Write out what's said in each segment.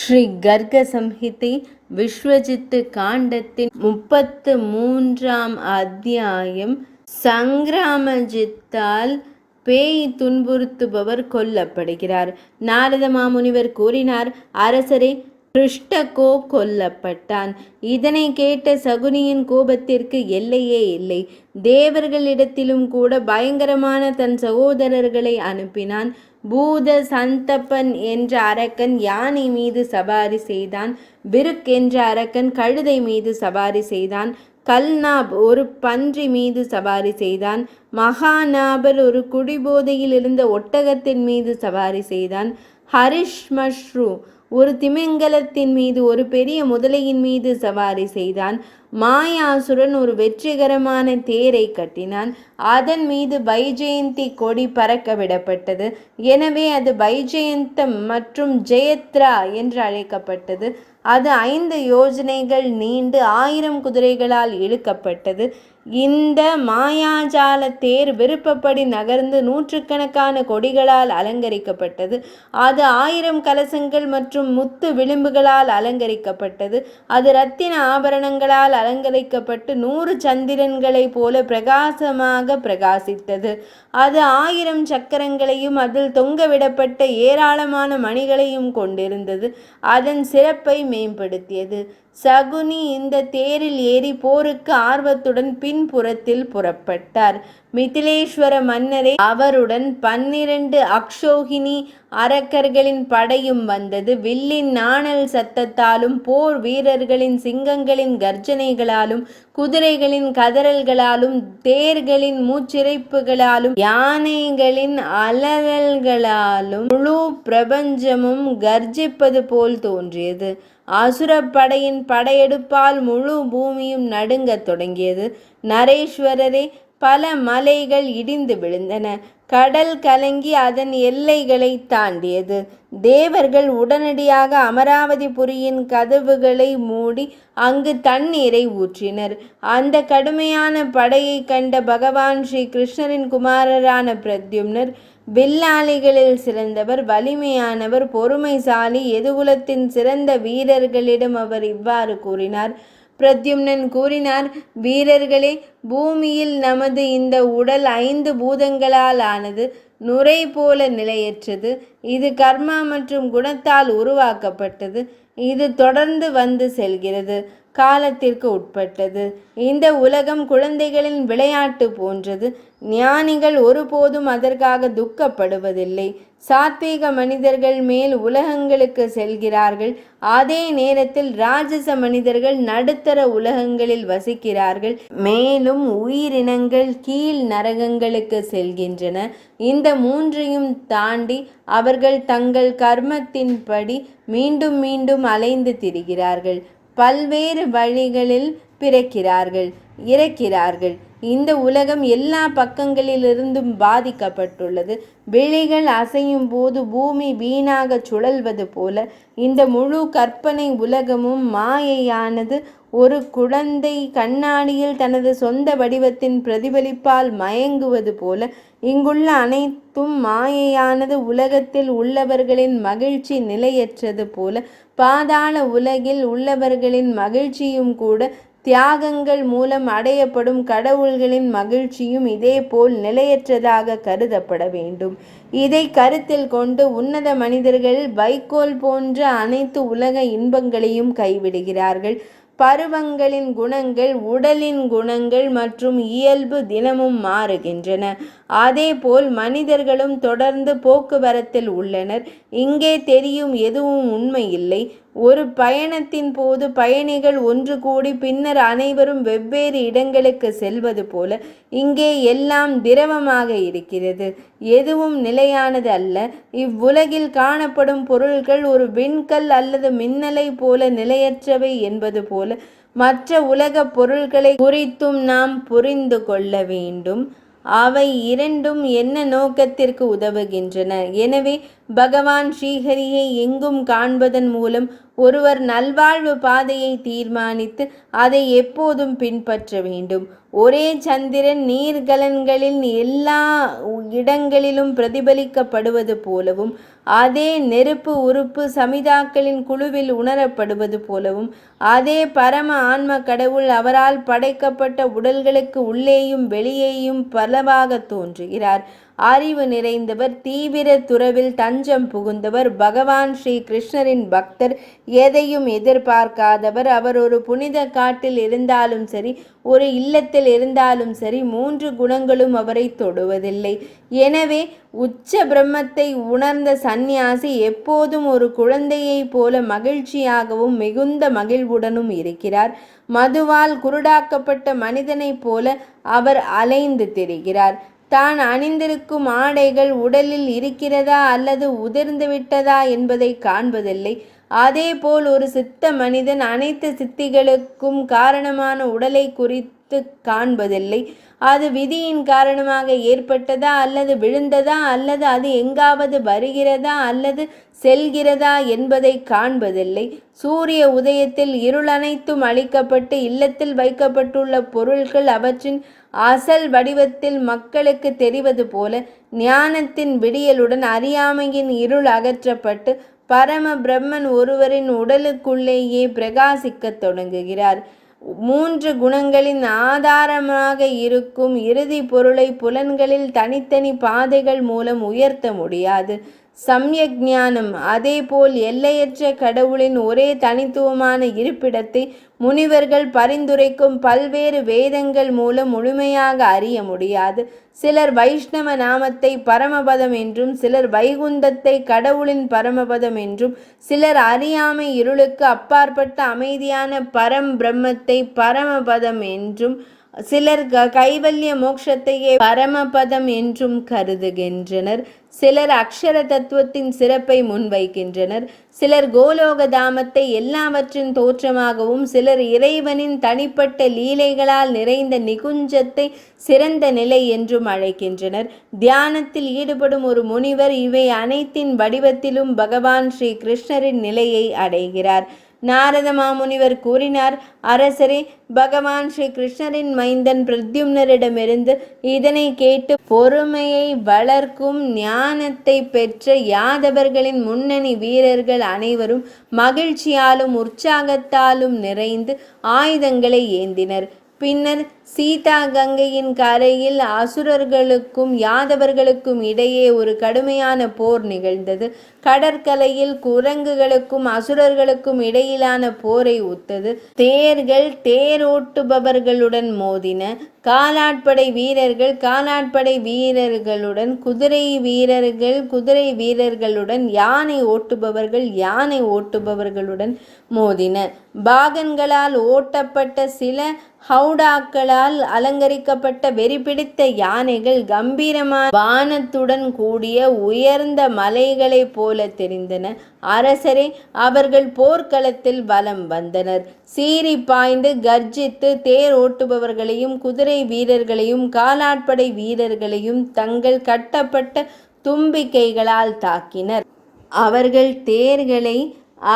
ஸ்ரீ கர்க சம்ஹிதை விஸ்வஜித்து காண்டத்தின் 33ஆம் அத்தியாயம். சங்கிராமஜித்தால் பேய் துன்புறுத்துபவர் கொல்லப்படுகிறார். நாரத மாமுனிவர் கூறினார், அரசரே, கிருஷ்டகோ கொல்லப்பட்டான். இதனை கேட்ட சகுனியின் கோபத்திற்கு எல்லையே இல்லை. தேவர்களிடத்திலும் கூட பயங்கரமான தன் சகோதரர்களை அனுப்பினான். பூத சந்தப்பன் என்ற அரக்கன் யானை மீது சவாரி செய்தான். பிருக் என்ற அரக்கன் கழுதை மீது சவாரி செய்தான். கல்நாப் ஒரு பன்றி மீது சவாரி செய்தான். மகாநாபர் ஒரு குடிபோதையில் இருந்த ஒட்டகத்தின் மீது சவாரி செய்தான். ஹரிஷ்மஷ்ரு ஒரு திமிங்கலத்தின் மீது ஒரு பெரிய முதலையின் மீது சவாரி செய்தான். மாயாசுரன் ஒரு வெற்றிகரமான தேரை கட்டினான். அதன் மீது வைஜெயந்தி கொடி பறக்க விடப்பட்டது. எனவே அது வைஜெயந்தம் மற்றும் ஜெயத்ரா என்று அழைக்கப்பட்டது. அது 5 யோஜனைகள் நீண்டு 1000 குதிரைகளால் இழுக்கப்பட்டது. இந்த மாயாஜால தேர் விருப்பப்படி நகர்ந்து நூற்றுக்கணக்கான கொடிகளால் அலங்கரிக்கப்பட்டது. அது 1000 கலசங்கள் மற்றும் முத்து விளிம்புகளால் அலங்கரிக்கப்பட்டது. அது இரத்தின ஆபரணங்களால் அலங்கரிக்கப்பட்டு 100 சந்திரன்களைப் போல பிரகாசமாக பிரகாசித்தது. அது 1000 சக்கரங்களையும் அதில் தொங்கவிடப்பட்ட ஏராளமான மணிகளையும் கொண்டிருந்தது. அதன் சிறப்பை மேம்படுத்தியது. சகுனி இந்த தேரில் ஏறி போருக்கு ஆர்வத்துடன் பின்புறத்தில் புறப்பட்டார். மிதிலேஸ்வர மன்னரே, அவருடன் 12 அக்ஷோகினி அரக்கர்களின் படையும் வந்தது. வில்லின் நாணல் சத்தத்தாலும் போர் வீரர்களின் சிங்கங்களின் கர்ஜனைகளாலும் குதிரைகளின் கதறல்களாலும் தேர்களின் மூச்சிறைப்புகளாலும் யானைகளின் அலறல்களாலும் முழு பிரபஞ்சமும் கர்ஜிப்பது போல் தோன்றியது. அசுரப்படையின் படையெடுப்பால் முழு பூமியும் நடுங்கத் தொடங்கியது. நரேஸ்வரரே, பல மலைகள் இடிந்து விழுந்தன. கடல் கலங்கி அதன் எல்லைகளை தாண்டியது. தேவர்கள் உடனடியாக அமராவதிபுரியின் கதவுகளை மூடி அங்கு தண்ணீரை ஊற்றினர். அந்த கடுமையான படையை கண்ட பகவான் ஸ்ரீ கிருஷ்ணரின் குமாரரான பிரத்யும்னர் வில்லாளிகளில் சிறந்தவர், வலிமையானவர், பொறுமைசாலி, எதுகுலத்தின் சிறந்த வீரர்களிடம் அவர் இவ்வாறு கூறினார். பிரத்யும்னன் கூறினார், வீரர்களே, பூமியில் நமது இந்த உடல் 5 பூதங்களால் ஆனது. நுரை போல நிலையற்றது. இது கர்மா மற்றும் குணத்தால் உருவாக்கப்பட்டது. இது தொடர்ந்து வந்து செல்கிறது. காலத்திற்கு உட்பட்டது. இந்த உலகம் குழந்தைகளின் விளையாட்டு போன்றது. ஞானிகள் ஒருபோதும் அதற்காக துக்கப்படுவதில்லை. சாத்வீக மனிதர்கள் மேல் உலகங்களுக்கு செல்கிறார்கள். அதே நேரத்தில் ராஜச மனிதர்கள் நடுத்தர உலகங்களில் வசிக்கிறார்கள். மேலும் உயிரினங்கள் கீழ் நரகங்களுக்கு செல்கின்றன. இந்த 3ஐயும் தாண்டி அவர்கள் தங்கள் கர்மத்தின்படி மீண்டும் மீண்டும் அலைந்து திரிகிறார்கள். பல்வேறு வழிகளில் பிறக்கிறார்கள், இறக்கிறார்கள். இந்த உலகம் எல்லா பக்கங்களிலிருந்தும் பாதிக்கப்பட்டுள்ளது. விழிகள் அசையும் போது பூமி வீணாக சுழல்வது போல இந்த முழு கற்பனை உலகமும் மாயையானது. ஒரு குழந்தை கண்ணாடியில் தனது சொந்த வடிவத்தின் பிரதிபலிப்பால் மயங்குவது போல இங்குள்ள அனைத்தும் மாயையானது. உலகத்தில் உள்ளவர்களின் மகிழ்ச்சி நிலையற்றது போல பாதாள உலகில் உள்ளவர்களின் மகிழ்ச்சியும் கூட தியாகங்கள் மூலம் அடையப்படும் கடவுள்களின் மகிழ்ச்சியும் இதேபோல் நிலையற்றதாக கருதப்பட வேண்டும். இதை கருத்தில் கொண்டு உன்னத மனிதர்கள் வைக்கோல் போன்ற அனைத்து உலக இன்பங்களையும் கைவிடுகிறார்கள். பருவங்களின் குணங்கள், உடலின் குணங்கள் மற்றும் இயல்பு தினமும் மாறுகின்றன. அதேபோல் மனிதர்களும் தொடர்ந்து போக்குவரத்தில் உள்ளனர். இங்கே தெரியும் எதுவும் உண்மை இல்லை. ஒரு பயணத்தின் போது பயணிகள் ஒன்று கூடி பின்னர் அனைவரும் வெவ்வேறு இடங்களுக்கு செல்வது போல இங்கே எல்லாம் திரவமாக இருக்கிறது. எதுவும் நிலையானது அல்ல. இவ்வுலகில் காணப்படும் பொருள்கள் ஒரு விண்கல் அல்லது மின்னலை போல நிலையற்றவை என்பது போல மற்ற உலக பொருள்களை குறித்தும் நாம் புரிந்து கொள்ள வேண்டும். அவை இரண்டும் என்ன நோக்கத்திற்கு உதவுகின்றன? எனவே பகவான் ஸ்ரீஹரியை எங்கும் காண்பதன் மூலம் ஒருவர் நல்வாழ்வு பாதையை தீர்மானித்து அதை எப்போதும் பின்பற்ற வேண்டும். ஒரே சந்திரன் நீர்கலன்களில் எல்லா இடங்களிலும் பிரதிபலிக்கப்படுவது போலவும், அதே நெருப்பு உறுப்பு சமிதாக்களின் குழுவில் உணரப்படுவது போலவும், அதே பரம ஆன்ம கடவுள் அவரால் படைக்கப்பட்ட உடல்களுக்கு உள்ளேயும் வெளியேயும் பலவாக தோன்றுகிறார். அறிவு நிறைந்தவர், தீவிர துறவில் தஞ்சம் புகுந்தவர், பகவான் ஸ்ரீ கிருஷ்ணரின் பக்தர், எதையும் எதிர்பார்க்காதவர். அவர் ஒரு புனித காட்டில் இருந்தாலும் சரி, ஒரு இல்லத்தில் இருந்தாலும் சரி, 3 குணங்களும் அவரை தொடுவதில்லை. எனவே உச்ச பிரம்மத்தை உணர்ந்த சந்நியாசி எப்போதும் ஒரு குழந்தையைப் போல மகிழ்ச்சியாகவும் மிகுந்த மகிழ்வுடனும் இருக்கிறார். மதுவால் குருடாக்கப்பட்ட மனிதனைப் போல அவர் அலைந்து திரிகிறார். தான் அணிந்திருக்கும் ஆடைகள் உடலில் இருக்கிறதா அல்லது உதிர்ந்து விட்டதா என்பதை காண்பதில்லை. அதேபோல் ஒரு சித்த மனிதன் அனைத்து சித்திகளுக்கும் காரணமான உடலை குறித்து காண்பதில்லை. அது விதியின் காரணமாக ஏற்பட்டதா அல்லது விழுந்ததா அல்லது அது எங்காவது வருகிறதா அல்லது செல்கிறதா என்பதை காண்பதில்லை. சூரிய உதயத்தில் இருள் அனைத்தும் அழிக்கப்பட்டு இல்லத்தில் வைக்கப்பட்டுள்ள பொருட்கள் அவற்றின் அசல் வடிவத்தில் மக்களுக்கு தெரிவது போல, ஞானத்தின் விடியலுடன் அறியாமையின் இருள் அகற்றப்பட்டு பரம பிரம்மன் ஒருவரின் உடலுக்குள்ளேயே பிரகாசிக்கத் தொடங்குகிறார். 3 குணங்களின் ஆதாரமாக இருக்கும் இறுதி பொருளை புலன்களில் தனித்தனி பாதைகள் மூலம் உயர்த்த முடியாது. சம்யக் ஞானம் அதேபோல் எல்லையற்ற கடவுளின் ஒரே தனித்துவமான இருப்பிடத்தை முனிவர்கள் பரிந்துரைக்கும் பல்வேறு வேதங்கள் மூலம் முழுமையாக அறிய முடியாது. சிலர் வைஷ்ணவ நாமத்தை பரமபதம் என்றும், சிலர் வைகுந்தத்தை கடவுளின் பரமபதம் என்றும், சிலர் அறியாமை இருளுக்கு அப்பாற்பட்ட அமைதியான பரம் பிரம்மத்தை பரமபதம் என்றும், சிலர் கைவல்ய மோட்சத்தையே பரமபதம் என்றும் கருதுகின்றனர். சிலர் அக்ஷர தத்துவத்தின் சிறப்பை முன்வைக்கின்றனர். சிலர் கோலோக தாமத்தை எல்லாவற்றின் தோற்றமாகவும், சிலர் இறைவனின் தனிப்பட்ட லீலைகளால் நிறைந்த நிகுஞ்சத்தை சிறந்த நிலை என்றும் அழைக்கின்றனர். தியானத்தில் ஈடுபடும் ஒரு முனிவர் இவை அனைத்தின் வடிவத்திலும் பகவான் ஸ்ரீ கிருஷ்ணரின் நிலையை அடைகிறார். நாரத மாமுனிவர் கூறினார், அரசரே, பகவான் ஸ்ரீ கிருஷ்ணரின் மைந்தன் பிரத்யும்னரிடமிருந்து இதனை கேட்டு பொறுமையை வளர்க்கும் ஞானத்தை பெற்ற யாதவர்களின் முன்னணி வீரர்கள் அனைவரும் மகிழ்ச்சியாலும் உற்சாகத்தாலும் நிறைந்து ஆயுதங்களை ஏந்தினர். பின்னர் சீதா கங்கையின் கரையில் அசுரர்களுக்கும் யாதவர்களுக்கும் இடையே ஒரு கடுமையான போர் நிகழ்ந்தது. கடற்கரையில் குரங்குகளுக்கும் அசுரர்களுக்கும் இடையிலான போரை ஒத்தது. தேர்கள் தேரோட்டுபவர்களுடன் மோதின. காலாட்படை வீரர்கள் காலாட்படை வீரர்களுடன், குதிரை வீரர்கள் குதிரை வீரர்களுடன், யானை ஓட்டுபவர்கள் யானை ஓட்டுபவர்களுடன் மோதின. பாகன்களால் ஓட்டப்பட்ட சில ஹவுடாக்களால் அலங்கரிக்கப்பட்ட வெறிபிடித்த யானைகள் கம்பீரமான வானத்துடன் கூடிய உயர்ந்த மலைகளைப் போல தெரிந்தன. அரசரே, அவர்கள் போர்க்களத்தில் வலம் வந்தனர். சீறி பாய்ந்து கர்ஜித்து தேர் ஓட்டுபவர்களையும் குதிரை வீரர்களையும் காலாட்படை வீரர்களையும் தங்கள் கட்டப்பட்ட தும்பிக்கைகளால் தாக்கினர். அவர்கள் தேர்களை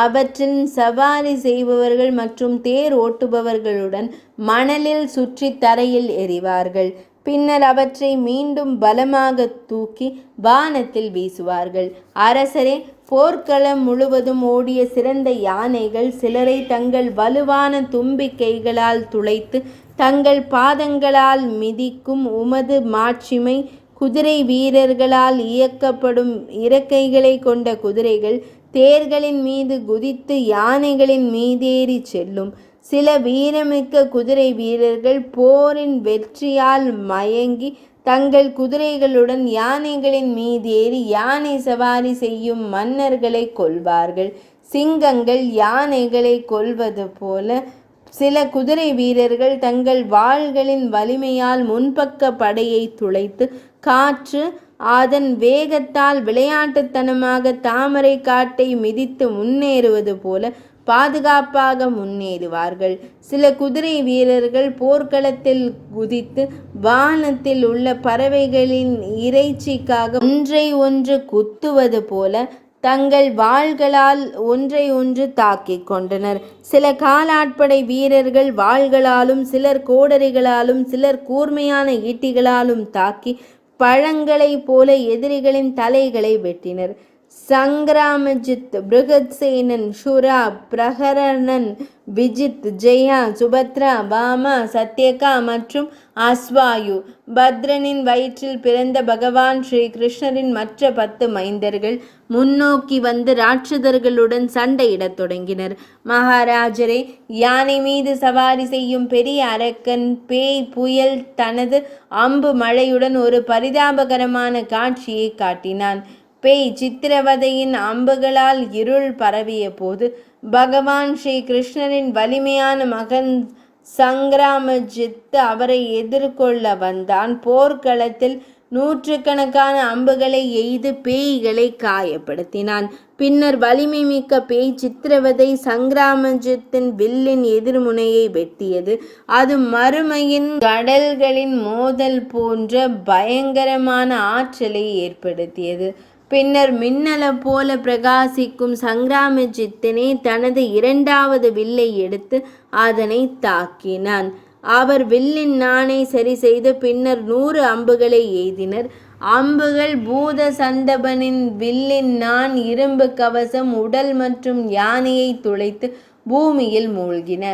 அவற்றின் சவாரி செய்பவர்கள் மற்றும் தேர் ஓட்டுபவர்களுடன் மணலில் சுற்றி தரையில் எறிவார்கள். பின்னர் அவற்றை மீண்டும் பலமாக தூக்கி வானத்தில் வீசுவார்கள். அரசரே, போர்க்களம் முழுவதும் ஓடிய சிறந்த யானைகள் சிலரை தங்கள் வலுவான தும்பிக்கைகளால் துளைத்து தங்கள் பாதங்களால் மிதிக்கும். உமது மாட்சிமை குதிரை வீரர்களால் இயக்கப்படும் இறக்கைகளை கொண்ட குதிரைகள் தேர்களின் மீது குதித்து யானைகளின் மீதேறி செல்லும். சில வீரமிக்க குதிரை வீரர்கள் போரின் வெற்றியால் மயங்கி தங்கள் குதிரைகளுடன் யானைகளின் மீதேறி யானை சவாரி செய்யும் மன்னர்களை கொல்வார்கள். சிங்கங்கள் யானைகளை கொல்வது போல சில குதிரை வீரர்கள் தங்கள் வாள்களின் வலிமையால் முன்பக்க படையை துளைத்து காற்று அதன் வேகத்தால் விளையாட்டுத்தனமாக தாமரை காட்டை மிதித்து முன்னேறுவது போல பாதுகாப்பாக முன்னேறுவார்கள். சில குதிரை வீரர்கள் போர்க்களத்தில் குதித்து வானத்தில் உள்ள பறவைகளின் இறைச்சிக்காக ஒன்றை ஒன்று குத்துவது போல தங்கள் வாள்களால் ஒன்றை ஒன்று தாக்கிக் கொண்டனர். சில காலாட்படை வீரர்கள் வாள்களாலும் சிலர் கோடரிகளாலும் சிலர் கூர்மையான ஈட்டிகளாலும் தாக்கி பழங்களைப் போல எதிரிகளின் தலைகளை வெட்டினர். சங்கிராமஜித், பிருகத்சேனன், ஷுரா, பிரஹரணன், விஜித், ஜெயா, சுபத்ரா, பாமா, சத்யகா மற்றும் அஸ்வாயு. பத்ரனின் வயிற்றில் பிறந்த பகவான் ஸ்ரீ கிருஷ்ணரின் மற்ற 10 மைந்தர்கள் முன்னோக்கி வந்து ராட்சதர்களுடன் சண்டையிடத் தொடங்கினர். மகாராஜரே, யானை மீது சவாரி செய்யும் பெரிய அரக்கன் பேய் புயல் தனது அம்பு மழையுடன் ஒரு பரிதாபகரமான காட்சியை காட்டினான். பேய் சித்திரவதையின் அம்புகளால் இருள் பரவிய போது பகவான் ஸ்ரீ கிருஷ்ணரின் வலிமையான மகன் சங்கிராமஜித் அவரை எதிர்கொள்ள வந்தான். போர்க்களத்தில் 100கணக்கான அம்புகளை எய்து பேய்களை காயப்படுத்தினான். பின்னர் வலிமை மிக்க பேய் சித்திரவதை சங்கிராமஜித்தின் வில்லின் எதிர்முனையை வெட்டியது. அது மறுமையின் கடல்களின் மோதல் போன்ற பயங்கரமான ஆற்றலை ஏற்படுத்தியது. பின்னர் மின்னல போல பிரகாசிக்கும் சங்கிராமஜித்தினே தனது 2வது வில்லை எடுத்து அதனை தாக்கினான். அவர் வில்லின் நாணை சரி செய்து பின்னர் 100 அம்புகளை எய்தினர். அம்புகள் பூத சந்தபனின் வில்லின் நாண், இரும்பு கவசம், உடல் மற்றும் யானையை துளைத்து பூமியில் மூழ்கின.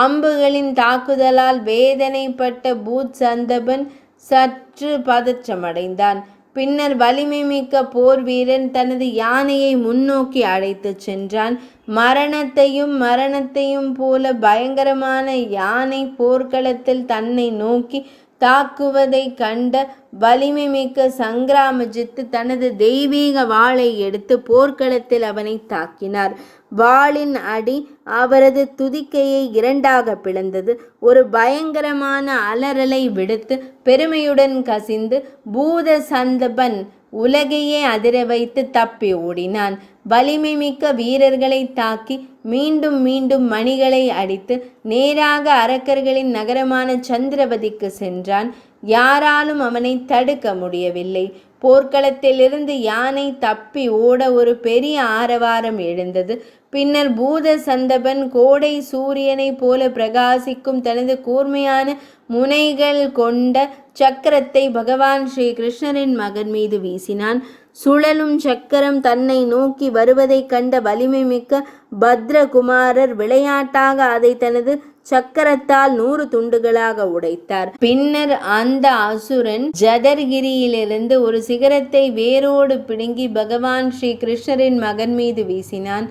அம்புகளின் தாக்குதலால் வேதனைப்பட்ட பூத் சந்தபன் சற்று பதற்றமடைந்தான். பின்னர் வலிமை மிக்க போர் வீரன் தனது யானையை முன்னோக்கி அழைத்துச் சென்றான். மரணத்தையும் போல பயங்கரமான யானை போர்க்களத்தில் தன்னை நோக்கி தாக்குவதை கண்ட வலிமை மிக்க சங்கிராமஜித் தனது தெய்வீக வாளை எடுத்து போர்க்களத்தில் அவனை தாக்கினார். வாளின் அடி அவரது துதிக்கையை 2ஆக பிளந்தது. ஒரு பயங்கரமான அலறலை விடுத்து பெருமையுடன் கசிந்து பூத சந்தபன் உலகையே அதிர வைத்து தப்பி ஓடினான். வலிமை மிக்க வீரர்களை தாக்கி மீண்டும் மீண்டும் மணிகளை அடித்து நேராக அரக்கர்களின் நகரமான சந்திரவதிக்கு சென்றான். யாராலும் அவனை தடுக்க முடியவில்லை. போர்க்களத்திலிருந்து யானை தப்பி ஓட ஒரு பெரிய ஆரவாரம் எழுந்தது. பின்னர் பூத சந்தபன் கோடை சூரியனை போல பிரகாசிக்கும் தனது கூர்மையான முனைகள் கொண்ட சக்கரத்தை பகவான் ஸ்ரீ கிருஷ்ணரின் மகன் மீது வீசினான். சுழலும் சக்கரம் தன்னை நோக்கி வருவதை கண்ட வலிமை மிக்க பத்ரகுமாரர் விளையாட்டாக அதை தனது சக்கரத்தால் 100 துண்டுகளாக உடைத்தார். பின்னர் அந்த அசுரன் ஜதர்கிரியிலிருந்து ஒரு சிகரத்தை வேரோடு பிடுங்கி பகவான் ஸ்ரீ கிருஷ்ணரின் மகன் மீது வீசினான்.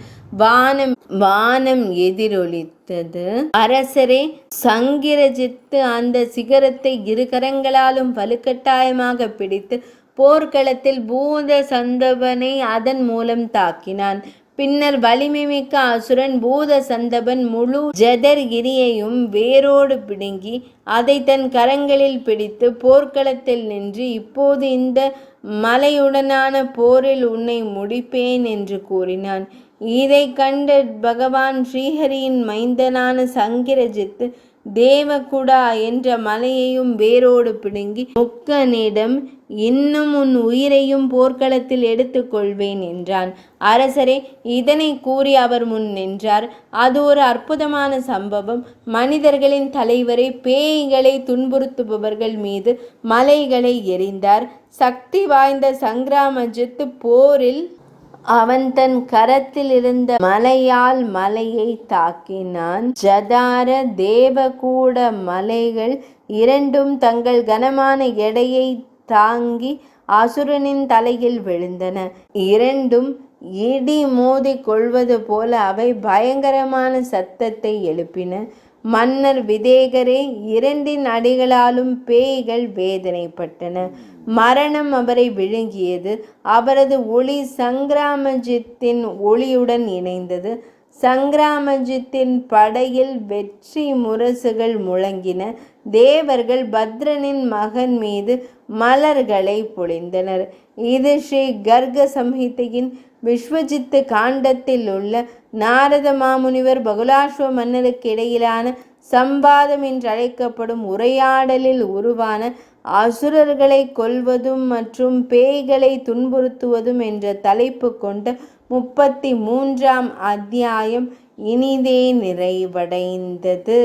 வானம் எதிரொலித்தது. அரசரே, சங்கிரஜித்து அந்த சிகரத்தை 2 கரங்களாலும் வலுக்கட்டாயமாக பிடித்து போர்க்களத்தில் பூத சந்தபனை அதன் மூலம் தாக்கினான். பின்னர் வலிமை மிக்க அசுரன் பூத சந்தபன் முழு ஜதர்கிரியையும் வேரோடு பிடுங்கி அதை தன் கரங்களில் பிடித்து போர்க்களத்தில் நின்று, இப்போது இந்த மலையுடனான போரில் உன்னை முடிப்பேன் என்று கூறினான். இதை கண்ட பகவான் ஸ்ரீஹரியின் மைந்தனான சங்கிரஜித்து தேவகுடா என்ற மலையையும் வேரோடு பிடுங்கி முக்கனிடம், இன்னும் உன் உயிரையும் போர்க்களத்தில் எடுத்துக்கொள்வேன் என்றான். அரசரே, இதனை கூறி அவர் முன் நின்றார். அது ஒரு அற்புதமான சம்பவம். மனிதர்களின் தலைவரை பேய்களை துன்புறுத்துபவர்கள் மீது மலைகளை எறிந்தார். சக்தி வாய்ந்த சங்கிராமஜித் போரில் அவன் தன் கரத்தில் இருந்த மலையால் மலையை தாக்கினான். ஜதார, தேவகூட மலைகள் 2ம் தங்கள் கனமான எடையை தாங்கி அசுரனின் தலையில் விழுந்தன. 2ம் இடி மோதி கொள்வது போல அவை பயங்கரமான சத்தத்தை எழுப்பின. மன்னர் விதேகரே, 2 அடிகளாலும் பேய்கள் வேதனைப்பட்டன. மரணம் அவரை விழுங்கியது. அவரது ஒளி சங்கிராமஜித்தின் ஒளியுடன் இணைந்தது. சங்கிராமஜித்தின் படையில் வெற்றி முரசுகள் முழங்கின. தேவர்கள் பத்ரனின் மகன் மீது மலர்களை பொழிந்தனர். இது ஸ்ரீ கர்க சம்ஹிதையின் விஸ்வஜித்து காண்டத்தில் உள்ள நாரத மாமுனிவர் பகுலாஸ்வ மன்னருக்கு இடையிலான சம்வாதம் என்றழைக்கப்படும் உரையாடலில் உருவான அசுரர்களை கொல்வதும் மற்றும் பேய்களை துன்புறுத்துவதும் என்ற தலைப்பு கொண்ட 33ஆம் அத்தியாயம் இனிதே நிறைவடைந்தது.